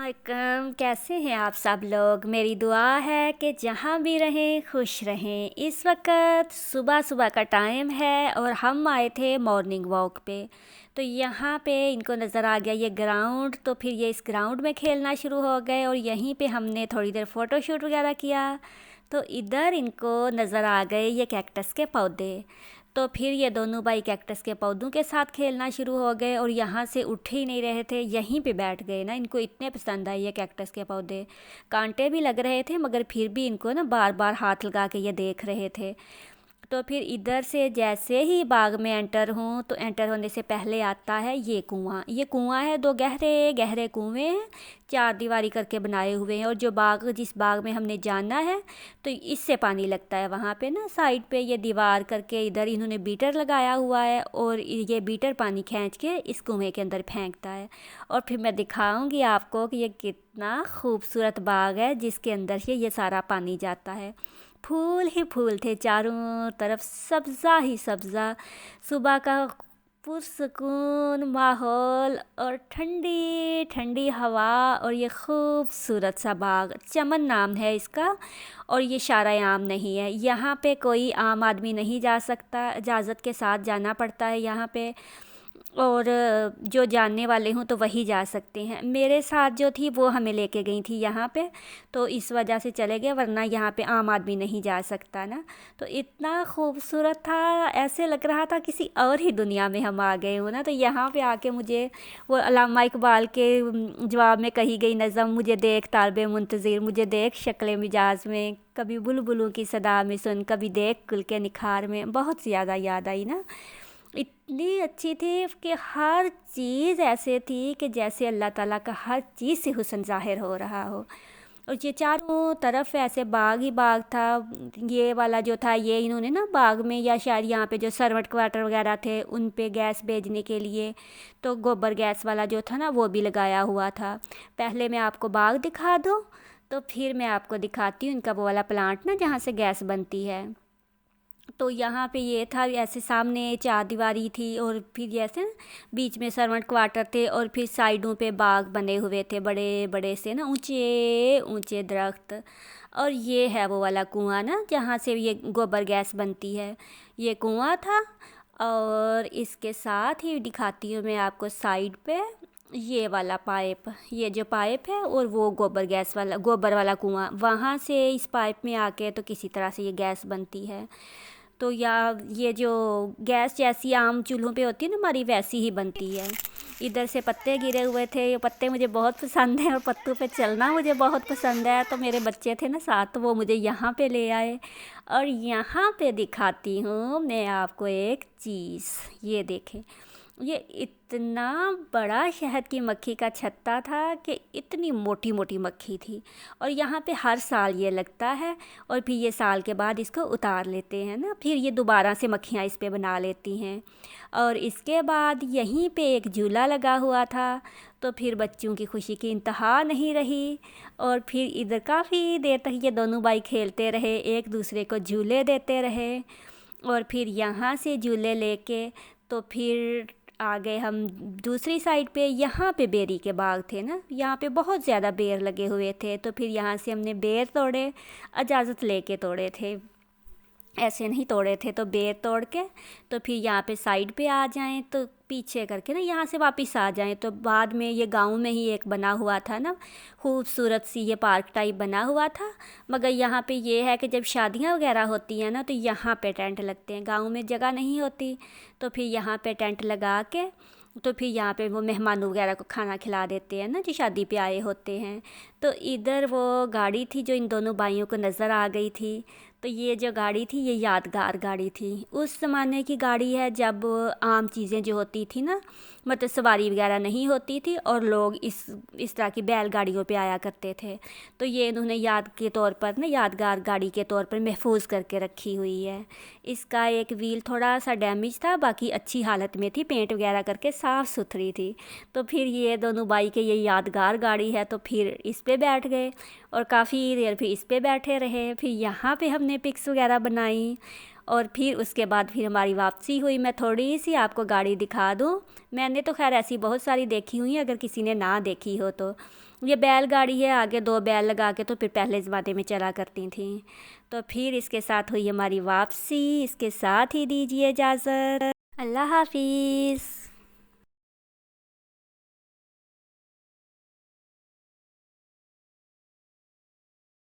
अस्सलाम कैसे हैं आप सब लोग। मेरी दुआ है कि जहाँ भी रहें खुश रहें। इस वक्त सुबह सुबह का टाइम है और हम आए थे मॉर्निंग वॉक पे। तो यहाँ पे इनको नज़र आ गया ये ग्राउंड, तो फिर ये इस ग्राउंड में खेलना शुरू हो गए और यहीं पे हमने थोड़ी देर फ़ोटो शूट वगैरह किया। तो इधर इनको नज़र आ गए ये कैक्टस के पौधे। तो फिर ये दोनों भाई कैक्टस के पौधों के साथ खेलना शुरू हो गए और यहाँ से उठ ही नहीं रहे थे, यहीं पे बैठ गए ना। इनको इतने पसंद आए ये कैक्टस के पौधे। कांटे भी लग रहे थे मगर फिर भी इनको ना बार बार हाथ लगा के ये देख रहे थे। तो फिर इधर से जैसे ही बाग में एंटर हूँ तो एंटर होने से पहले आता है ये कुआं। ये कुआं है, दो गहरे गहरे कुएं हैं, चार दीवारी करके बनाए हुए हैं। और जो बाग, जिस बाग में हमने जाना है तो इससे पानी लगता है वहाँ पे ना साइड पे ये दीवार करके। इधर इन्होंने बीटर लगाया हुआ है और ये बीटर पानी खींच के इस कुएं के अंदर फेंकता है। और फिर मैं दिखाऊंगी आपको कि ये कितना खूबसूरत बाग है जिसके अंदर से ये सारा पानी जाता है। फूल ही फूल थे चारों तरफ, सब्ज़ा ही सब्ज़ा। सुबह का पुरसुकून माहौल और ठंडी ठंडी हवा और ये खूबसूरत सा बाग। चमन नाम है इसका और ये शारा आम नहीं है। यहाँ पे कोई आम आदमी नहीं जा सकता, इजाज़त के साथ जाना पड़ता है यहाँ पे। और जो जानने वाले हों तो वही जा सकते हैं। मेरे साथ जो थी वो हमें लेके गई थी यहाँ पे, तो इस वजह से चले गए, वरना यहाँ पे आम आदमी नहीं जा सकता ना। तो इतना खूबसूरत था, ऐसे लग रहा था किसी और ही दुनिया में हम आ गए हो ना। तो यहाँ पे आके मुझे वो अल्लामा इकबाल के जवाब में कही गई नज़म, मुझे देख तालिबे मुंतज़िर, मुझे देख शक्ल मिजाज में, कभी बुलबुलों की सदा में सुन, कभी देख गुल के निखार में, बहुत ज़्यादा याद आई ना। इतनी अच्छी थी कि हर चीज़ ऐसे थी कि जैसे अल्लाह ताला का हर चीज़ से हुस्न ज़ाहिर हो रहा हो। और ये चारों तरफ ऐसे बाग ही बाग था। ये वाला जो था ये इन्होंने ना बाग में, या शायद यहाँ पे जो सर्वेंट क्वार्टर वगैरह थे उन पे गैस भेजने के लिए, तो गोबर गैस वाला जो था ना वो भी लगाया हुआ था। पहले मैं आपको बाग दिखा दूँ तो फिर मैं आपको दिखाती हूँ इनका वो वाला प्लांट ना जहाँ से गैस बनती है। तो यहाँ पे ये था, ऐसे सामने चार दीवारी थी और फिर ऐसे बीच में सर्वेंट क्वार्टर थे और फिर साइडों पे बाग बने हुए थे, बड़े बड़े से ना ऊंचे ऊंचे दरख्त। और ये है वो वाला कुआं ना जहाँ से ये गोबर गैस बनती है, ये कुआं था। और इसके साथ ही दिखाती हूँ मैं आपको साइड पे ये वाला पाइप, ये जो पाइप है और वो गोबर गैस वाला, गोबर वाला कुआं, वहाँ से इस पाइप में आके तो किसी तरह से ये गैस बनती है। तो या ये जो गैस जैसी आम चूल्हों पे होती है ना हमारी, वैसी ही बनती है। इधर से पत्ते गिरे हुए थे, ये पत्ते मुझे बहुत पसंद हैं और पत्तों पे चलना मुझे बहुत पसंद है। तो मेरे बच्चे थे ना साथ, तो वो मुझे यहाँ पे ले आए। और यहाँ पे दिखाती हूँ मैं आपको एक चीज़, ये देखें। ये इतना बड़ा शहद की मक्खी का छत्ता था कि इतनी मोटी मोटी मक्खी थी। और यहाँ पे हर साल ये लगता है और फिर ये साल के बाद इसको उतार लेते हैं ना, फिर ये दोबारा से मक्खियाँ इस पे बना लेती हैं। और इसके बाद यहीं पे एक झूला लगा हुआ था, तो फिर बच्चों की खुशी की इंतहा नहीं रही। और फिर इधर काफ़ी देर तक ये दोनों भाई खेलते रहे, एक दूसरे को झूले देते रहे। और फिर यहाँ से झूले लेके तो फिर आ गए हम दूसरी साइड पे। यहाँ पे बेरी के बाग थे ना, यहाँ पे बहुत ज़्यादा बेर लगे हुए थे। तो फिर यहाँ से हमने बेर तोड़े, इजाज़त लेके तोड़े थे, ऐसे नहीं तोड़े थे। तो बेर तोड़ के तो फिर यहाँ पे साइड पे आ जाएं, तो पीछे करके ना यहाँ से वापस आ जाएं। तो बाद में ये गांव में ही एक बना हुआ था ना, खूबसूरत सी ये पार्क टाइप बना हुआ था। मगर यहाँ पे ये है कि जब शादियाँ वगैरह होती हैं ना तो यहाँ पे टेंट लगते हैं, गांव में जगह नहीं होती। तो फिर यहाँ पे टेंट लगा के तो फिर यहाँ पे वो मेहमानों वगैरह को खाना खिला देते हैं ना जो शादी पे आए होते हैं। तो इधर वो गाड़ी थी जो इन दोनों भाइयों को नज़र आ गई थी। तो ये जो गाड़ी थी ये यादगार गाड़ी थी, उस ज़माने की गाड़ी है जब आम चीज़ें जो होती थी ना, मतलब सवारी वगैरह नहीं होती थी और लोग इस तरह की बैलगाड़ियों पे आया करते थे। तो ये इन्होंने याद के तौर पर ना, यादगार गाड़ी के तौर पर महफूज करके रखी हुई है। इसका एक व्हील थोड़ा सा डैमेज था, बाकी अच्छी हालत में थी, पेंट वगैरह करके साफ़ सुथरी थी। तो फिर ये दोनों भाई के ये यादगार गाड़ी है, तो फिर इस पे बैठ गए और काफ़ी देर फिर इस पे बैठे रहे। फिर यहाँ पे हमने पिक्स वगैरह बनाई और फिर उसके बाद फिर हमारी वापसी हुई। मैं थोड़ी सी आपको गाड़ी दिखा दूँ। मैंने तो खैर ऐसी बहुत सारी देखी हुई है, अगर किसी ने ना देखी हो तो। ये बैलगाड़ी है, आगे 2 बैल लगा के तो फिर पहले ज़माने में चला करती थी। तो फिर इसके साथ हुई हमारी वापसी। इसके साथ ही दीजिए इजाज़त। अल्लाह हाफिज़।